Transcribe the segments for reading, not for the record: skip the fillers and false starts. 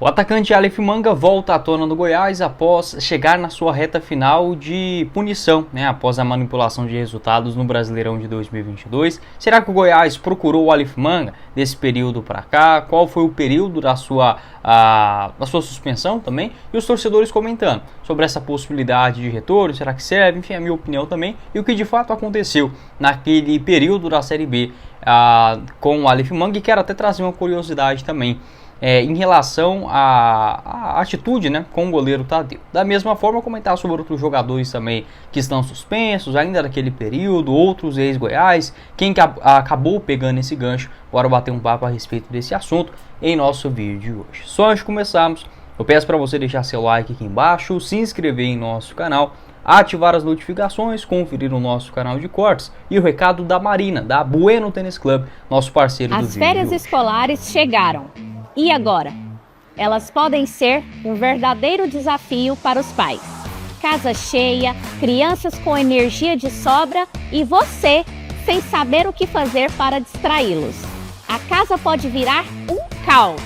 O atacante Aleph Manga volta à tona do Goiás após chegar na sua reta final de punição, após a manipulação de resultados no Brasileirão de 2022. Será que o Goiás procurou o Aleph Manga desse período para cá? Qual foi o período da sua suspensão também? E os torcedores comentando sobre essa possibilidade de retorno, será que serve? Enfim, a minha opinião também e o que de fato aconteceu naquele período da Série B com o Aleph Manga, e quero até trazer uma curiosidade também. Em relação à atitude com o goleiro Tadeu. Da mesma forma, comentar sobre outros jogadores também que estão suspensos, ainda naquele período, outros ex-Goiás, quem que acabou pegando esse gancho. Bora bater um papo a respeito desse assunto em nosso vídeo de hoje. Só antes de começarmos, eu peço para você deixar seu like aqui embaixo, se inscrever em nosso canal, ativar as notificações, conferir o nosso canal de cortes e o recado da Marina, da Bueno Tênis Club, nosso parceiro do vídeo. As férias escolares chegaram. E agora? Elas podem ser um verdadeiro desafio para os pais. Casa cheia, crianças com energia de sobra e você sem saber o que fazer para distraí-los. A casa pode virar um caos.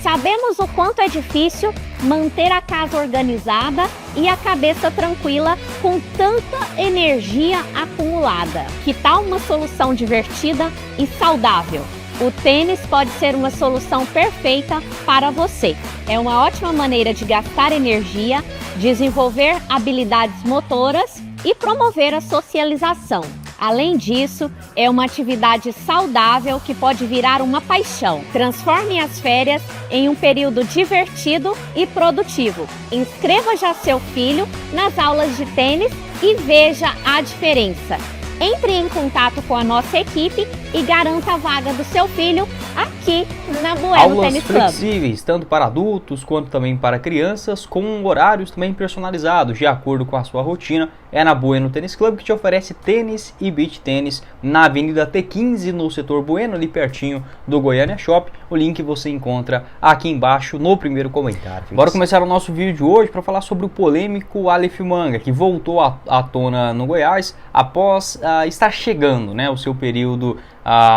Sabemos o quanto é difícil manter a casa organizada e a cabeça tranquila com tanta energia acumulada. Que tal uma solução divertida e saudável? O tênis pode ser uma solução perfeita para você. É uma ótima maneira de gastar energia, desenvolver habilidades motoras e promover a socialização. Além disso, é uma atividade saudável que pode virar uma paixão. Transforme as férias em um período divertido e produtivo. Inscreva já seu filho nas aulas de tênis e veja a diferença. Entre em contato com a nossa equipe e garanta a vaga do seu filho aqui na Bueno Tênis Club. Aulas flexíveis, tanto para adultos quanto também para crianças, com horários também personalizados, de acordo com a sua rotina. É na Bueno Tênis Club, que te oferece tênis e beach tênis na Avenida T15, no setor Bueno, ali pertinho do Goiânia Shop. O link você encontra aqui embaixo no primeiro comentário. Bora começar o nosso vídeo de hoje para falar sobre o polêmico Aleph Manga, que voltou à tona no Goiás após estar chegando o seu período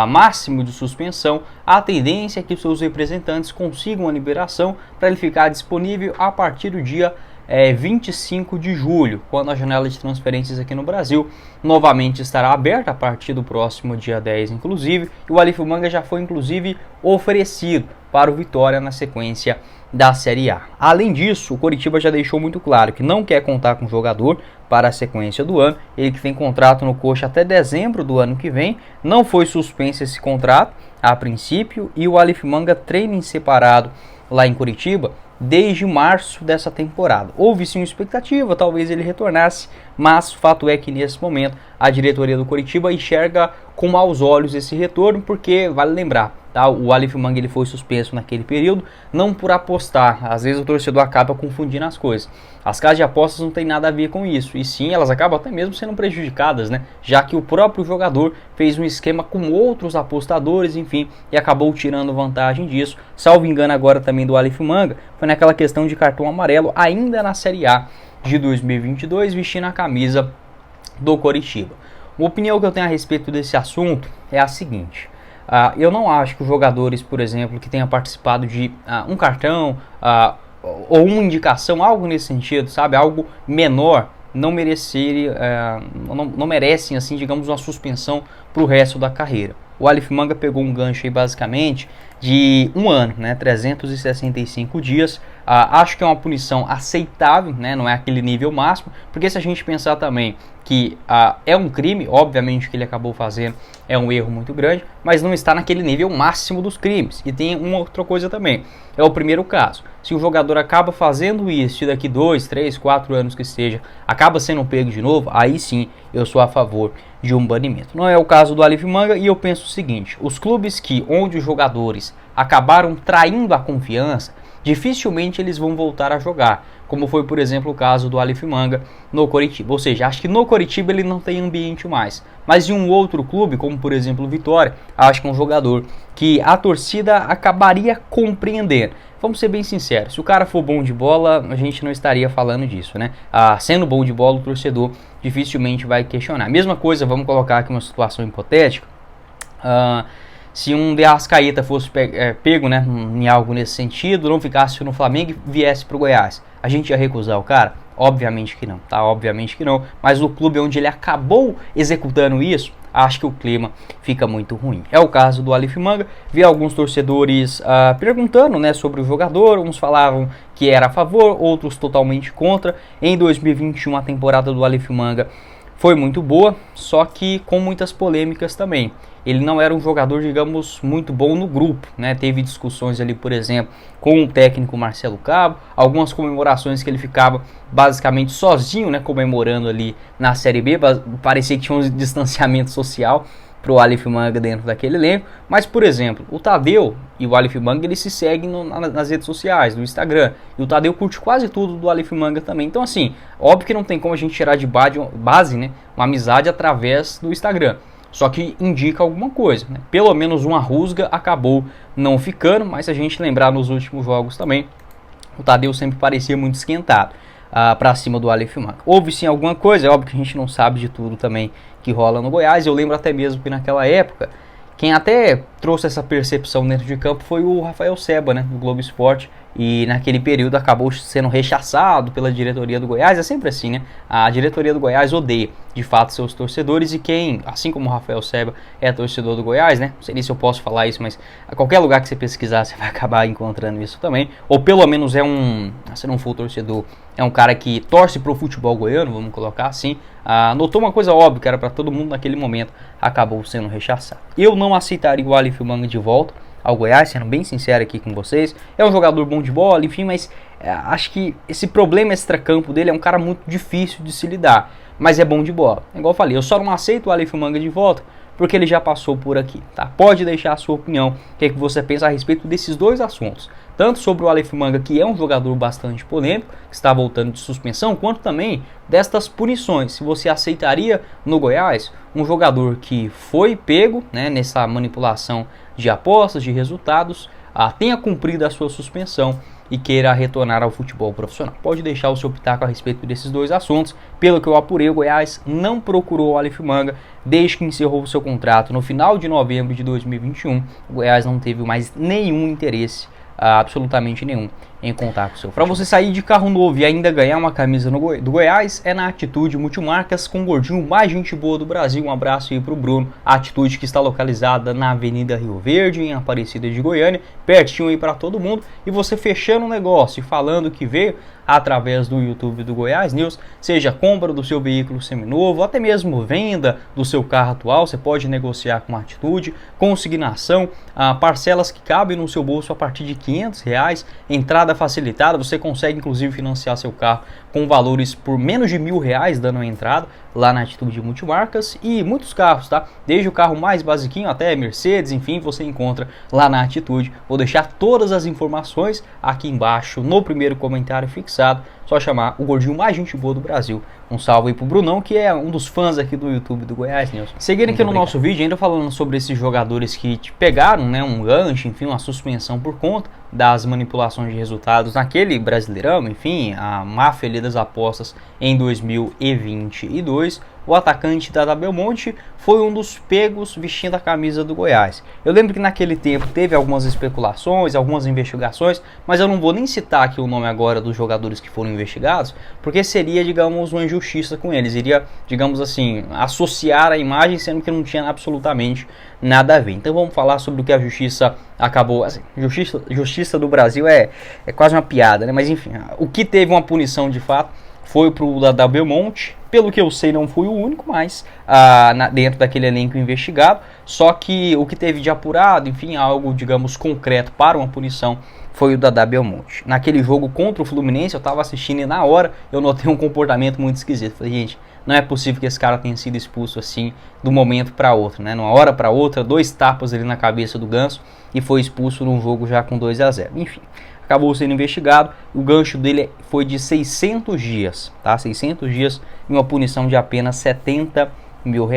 máximo de suspensão. A tendência é que os seus representantes consigam a liberação para ele ficar disponível a partir do dia 25 de julho, quando a janela de transferências aqui no Brasil novamente estará aberta a partir do próximo dia 10, inclusive. E o Aleph Manga já foi inclusive oferecido para o Vitória na sequência da Série A. Além disso, o Coritiba já deixou muito claro que não quer contar com o jogador para a sequência do ano. Ele que tem contrato no coxa até dezembro do ano que vem. Não foi suspenso esse contrato a princípio, e o Aleph Manga treina em separado lá em Coritiba desde março dessa temporada. Houve sim uma expectativa, talvez ele retornasse, mas o fato é que nesse momento a diretoria do Coritiba enxerga com maus olhos esse retorno, porque vale lembrar, o Aleph Manga ele foi suspenso naquele período não por apostar. Às vezes o torcedor acaba confundindo as coisas. As casas de apostas não tem nada a ver com isso, e sim elas acabam até mesmo sendo prejudicadas, já que o próprio jogador fez um esquema com outros apostadores, enfim, e acabou tirando vantagem disso. Salvo engano agora também do Aleph Manga, foi naquela questão de cartão amarelo ainda na Série A de 2022, vestindo a camisa do Coritiba. Uma opinião que eu tenho a respeito desse assunto é a seguinte: eu não acho que os jogadores, por exemplo, que tenham participado de um cartão ou uma indicação, algo nesse sentido, algo menor, não merecem, assim, digamos, uma suspensão para o resto da carreira. O Aleph Manga pegou um gancho aí basicamente de um ano, 365 dias. Acho que é uma punição aceitável, não é aquele nível máximo, porque se a gente pensar também que é um crime, obviamente que ele acabou fazendo é um erro muito grande, mas não está naquele nível máximo dos crimes. E tem uma outra coisa também, é o primeiro caso. Se o jogador acaba fazendo isso e daqui 2, 3, 4 anos que seja, acaba sendo pego de novo, aí sim eu sou a favor de um banimento. Não é o caso do Aleph Manga, e eu penso o seguinte: os clubes onde os jogadores acabaram traindo a confiança, dificilmente eles vão voltar a jogar, como foi, por exemplo, o caso do Aleph Manga no Coritiba. Ou seja, acho que no Coritiba ele não tem ambiente mais, mas em um outro clube, como por exemplo o Vitória, acho que é um jogador que a torcida acabaria compreendendo. Vamos ser bem sinceros, se o cara for bom de bola, a gente não estaria falando disso, sendo bom de bola, o torcedor dificilmente vai questionar. Mesma coisa, vamos colocar aqui uma situação hipotética. se um De Arrascaeta fosse pego, né, em algo nesse sentido, não ficasse no Flamengo e viesse para o Goiás, a gente ia recusar o cara? Obviamente que não, tá? Obviamente que não. Mas o clube onde ele acabou executando isso, acho que o clima fica muito ruim. É o caso do Aleph Manga. Vi alguns torcedores perguntando, né, sobre o jogador. Uns falavam que era a favor, outros totalmente contra. Em 2021, a temporada do Aleph Manga foi muito boa, só que com muitas polêmicas também. Ele não era um jogador, digamos, muito bom no grupo, né? Teve discussões ali, por exemplo, com o técnico Marcelo Cabo, algumas comemorações que ele ficava basicamente sozinho, né, comemorando ali na Série B, parecia que tinha um distanciamento social para o Aleph Manga dentro daquele elenco. Mas, por exemplo, o Tadeu e o Aleph Manga, eles se seguem nas redes sociais, no Instagram, e o Tadeu curte quase tudo do Aleph Manga também. Então, assim, óbvio que não tem como a gente tirar de base, né, uma amizade através do Instagram. Só que indica alguma coisa, né? Pelo menos uma rusga acabou não ficando, mas se a gente lembrar nos últimos jogos também, o Tadeu sempre parecia muito esquentado para cima do Aleph Manga. Houve sim alguma coisa, é óbvio que a gente não sabe de tudo também que rola no Goiás. Eu lembro até mesmo que naquela época, quem até trouxe essa percepção dentro de campo foi o Rafael Seba, né, do Globo Esporte, e naquele período acabou sendo rechaçado pela diretoria do Goiás. É sempre assim, né? A diretoria do Goiás odeia, de fato, seus torcedores, e quem, assim como o Rafael Seba é torcedor do Goiás, né? Não sei nem se eu posso falar isso, mas a qualquer lugar que você pesquisar, você vai acabar encontrando isso também. Ou pelo menos se não for torcedor, é um cara que torce pro futebol goiano, vamos colocar assim. Notou uma coisa óbvia, que era para todo mundo naquele momento, acabou sendo rechaçado. Eu não aceitaria o Aleph Manga de volta ao Goiás, sendo bem sincero aqui com vocês. É um jogador bom de bola, enfim, mas acho que esse problema extracampo dele é um cara muito difícil de se lidar, mas é bom de bola. Igual eu falei, eu só não aceito o Aleph Manga de volta porque ele já passou por aqui, tá? Pode deixar a sua opinião, o que você pensa a respeito desses dois assuntos, tanto sobre o Aleph Manga, que é um jogador bastante polêmico, que está voltando de suspensão, quanto também destas punições. Se você aceitaria no Goiás um jogador que foi pego, né, nessa manipulação de apostas, de resultados, tenha cumprido a sua suspensão e queira retornar ao futebol profissional. Pode deixar o seu pitaco a respeito desses dois assuntos. Pelo que eu apurei, o Goiás não procurou o Aleph Manga desde que encerrou o seu contrato no final de novembro de 2021. O Goiás não teve mais nenhum interesse, absolutamente nenhum, em contar com o seu futebol. Para você sair de carro novo e ainda ganhar uma camisa do Goiás, é na Atitude Multimarcas, com o gordinho mais gente boa do Brasil. Um abraço aí pro Bruno. A Atitude, que está localizada na Avenida Rio Verde, em Aparecida de Goiânia, pertinho aí para todo mundo. E você fechando o negócio e falando que veio através do YouTube do Goiás News, seja compra do seu veículo seminovo, até mesmo venda do seu carro atual, você pode negociar com a Atitude, consignação, parcelas que cabem no seu bolso a partir de R$500, entrada facilitada, você consegue inclusive financiar seu carro com valores por menos de R$1.000 dando a entrada lá na Atitude Multimarcas, e muitos carros, tá? Desde o carro mais basiquinho até Mercedes, enfim, você encontra lá na Atitude. Vou deixar todas as informações aqui embaixo no primeiro comentário fixado. Só chamar o gordinho mais gente boa do Brasil. Um salve aí pro Brunão, que é um dos fãs aqui do YouTube do Goiás News. Seguindo aqui no nosso vídeo, ainda falando sobre esses jogadores que pegaram, né, um gancho, enfim, uma suspensão por conta das manipulações de resultados naquele Brasileirão, enfim, a máfia ali das apostas em 2022. O atacante da Belmonte foi um dos pegos vestindo a camisa do Goiás. Eu lembro que naquele tempo teve algumas especulações, algumas investigações, mas eu não vou nem citar aqui o nome agora dos jogadores que foram investigados, porque seria, digamos, uma injustiça com eles. Iria, digamos assim, associar a imagem, sendo que não tinha absolutamente nada a ver. Então vamos falar sobre o que a justiça acabou. Assim, justiça do Brasil é quase uma piada, né? Mas enfim, o que teve uma punição de fato foi pro da Belmonte. Pelo que eu sei, não foi o único, mas dentro daquele elenco investigado. Só que o que teve de apurado, enfim, algo, digamos, concreto para uma punição, foi o da Belmonte. Naquele jogo contra o Fluminense, eu estava assistindo e na hora eu notei um comportamento muito esquisito. Falei, gente, não é possível que esse cara tenha sido expulso assim, do momento para outro, né? Numa hora para outra, 2 tapas ali na cabeça do Ganso e foi expulso num jogo já com 2-0. Enfim, acabou sendo investigado. O gancho dele foi de 600 dias, tá? 600 dias e uma punição de apenas 70 mil.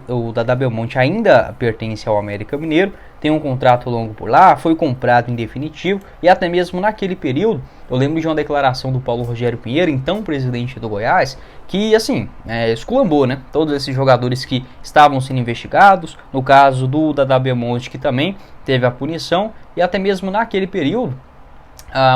O Dadá Belmonte ainda pertence ao América Mineiro, tem um contrato longo por lá, foi comprado em definitivo, e até mesmo naquele período, eu lembro de uma declaração do Paulo Rogério Pinheiro, então presidente do Goiás, que assim, esculambou, né, todos esses jogadores que estavam sendo investigados, no caso do Dadá Belmonte, que também teve a punição, e até mesmo naquele período,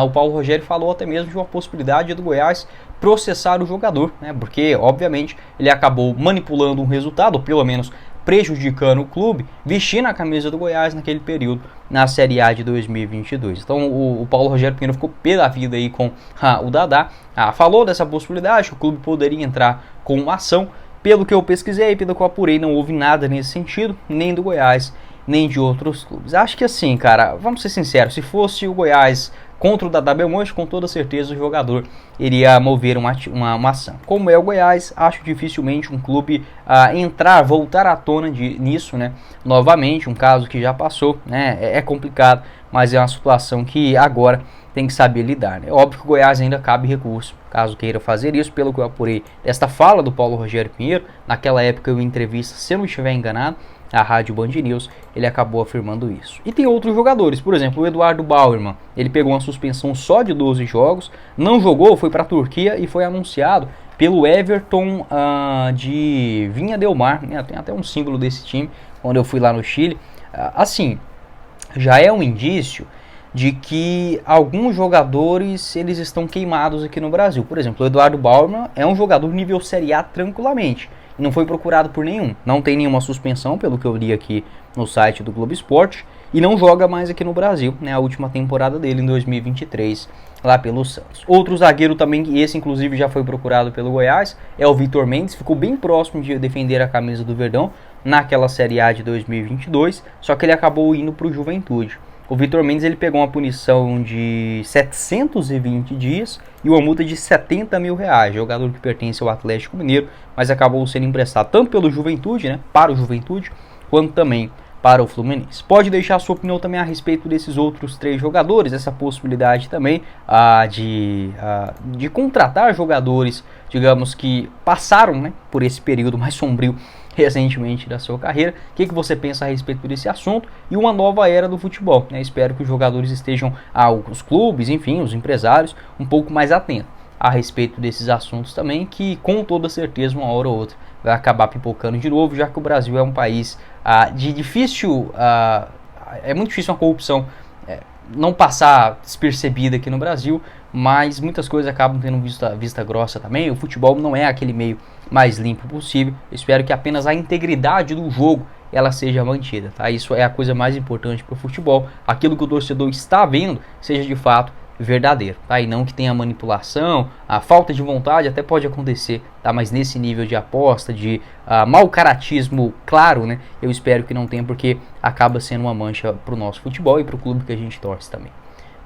o Paulo Rogério falou até mesmo de uma possibilidade do Goiás processar o jogador, né, porque obviamente ele acabou manipulando um resultado, ou pelo menos prejudicando o clube, vestindo a camisa do Goiás naquele período na Série A de 2022. Então o Paulo Rogério Pinheiro ficou pé da vida aí com o Dadá, falou dessa possibilidade, que o clube poderia entrar com uma ação. Pelo que eu pesquisei, pelo que eu apurei, não houve nada nesse sentido, nem do Goiás, nem de outros clubes. Acho que assim, cara, vamos ser sinceros, se fosse o Goiás contra o Dadá Belmonte, com toda certeza o jogador iria mover uma ação. Como é o Goiás, acho dificilmente um clube voltar à tona nisso, né? Novamente, um caso que já passou, né? É complicado, mas é uma situação que agora tem que saber lidar, né? Óbvio que o Goiás ainda cabe recurso, caso queira fazer isso, pelo que eu apurei desta fala do Paulo Rogério Pinheiro. Naquela época eu entrevista, se eu não estiver enganado, a Rádio Band News, ele acabou afirmando isso. E tem outros jogadores, por exemplo, o Eduardo Bauerman, ele pegou uma suspensão só de 12 jogos, não jogou, foi para a Turquia e foi anunciado pelo Everton de Vinha del Mar, né? Tem até um símbolo desse time, quando eu fui lá no Chile. Assim, já é um indício de que alguns jogadores eles estão queimados aqui no Brasil. Por exemplo, o Eduardo Bauerman é um jogador nível Série A tranquilamente, não foi procurado por nenhum, não tem nenhuma suspensão, pelo que eu li aqui no site do Globo Esporte, e não joga mais aqui no Brasil, né, a última temporada dele em 2023, lá pelo Santos. Outro zagueiro também, que esse inclusive já foi procurado pelo Goiás, é o Vitor Mendes, ficou bem próximo de defender a camisa do Verdão naquela Série A de 2022, só que ele acabou indo para o Juventude. O Vitor Mendes ele pegou uma punição de 720 dias e uma multa de 70 mil reais. Jogador que pertence ao Atlético Mineiro, mas acabou sendo emprestado tanto pelo Juventude, né, para o Juventude, quanto também para o Fluminense. Pode deixar a sua opinião também a respeito desses outros 3 jogadores, essa possibilidade também de contratar jogadores, digamos, que passaram, né, por esse período mais sombrio recentemente da sua carreira. O que você pensa a respeito desse assunto? E uma nova era do futebol, né? Espero que os jogadores estejam, os clubes, enfim, os empresários, um pouco mais atentos a respeito desses assuntos também, que com toda certeza uma hora ou outra vai acabar pipocando de novo, já que o Brasil é um país de difícil, é muito difícil uma corrupção não passar despercebida aqui no Brasil, mas muitas coisas acabam tendo vista grossa também. O futebol não é aquele meio mais limpo possível. Eu espero que apenas a integridade do jogo ela seja mantida, tá? Isso é a coisa mais importante para o futebol. Aquilo que o torcedor está vendo seja de fato verdadeiro, tá? E não que tenha manipulação, a falta de vontade até pode acontecer, tá? Mas nesse nível de aposta, de mau caratismo, claro, né? Eu espero que não tenha, porque acaba sendo uma mancha para o nosso futebol e para o clube que a gente torce também.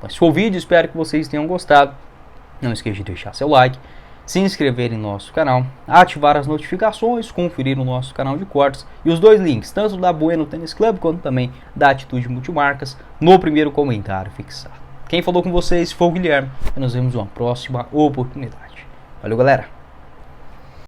Mas foi o vídeo, espero que vocês tenham gostado. Não esqueça de deixar seu like, se inscrever em nosso canal, ativar as notificações, conferir o nosso canal de cortes e os 2 links, tanto da Bueno Tênis Club quanto também da Atitude Multimarcas, no primeiro comentário fixado. Quem falou com vocês foi o Guilherme e nos vemos em uma próxima oportunidade. Valeu, galera!